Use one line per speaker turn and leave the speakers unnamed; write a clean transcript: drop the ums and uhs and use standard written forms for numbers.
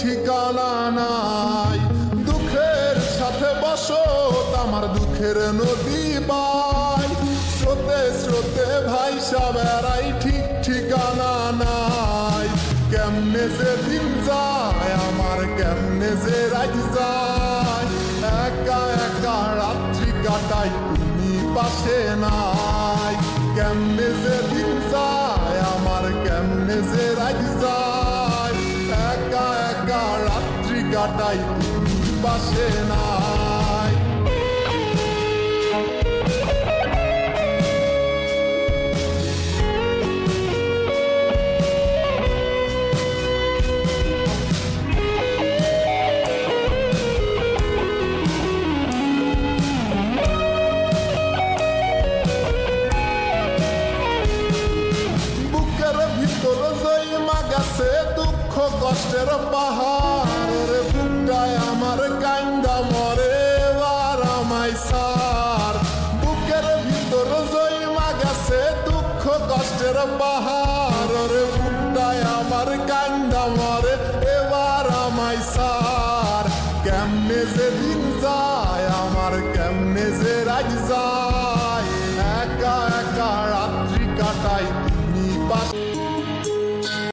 ঠিকানা নাই। দুঃখের সাথে বসত আমার দুঃখের নদী বাই, স্রোতে স্রোতে ভাইসা বেড়াই ঠিক ঠিকানা নাই। কেমনে যে দিন যায় আমার, কেমনে যে রাত যায়, একা একা রাত্রি কাটাই তুমি পাশে নাই। কেমনে যে দিন যায় আমার, কেমনে যে রাত যায়, একা একা রাত্রি কাটাই তুমি পাশে নাই। দুঃখ কষ্টের পাহাড় রে বুকটায় আমার কান্দা মরে এবার আমায় সার। বুকের ভিতর জইমা গেছে দুঃখ কষ্টের পাহাড় রে বুকটায় আমার কান্দা মরে এবার আমায় সার। কেমনে যে দিন যায় আমার, কেমনে যে রাত যায়, একা একা রাত্রি কাটাই তুমি পাশে।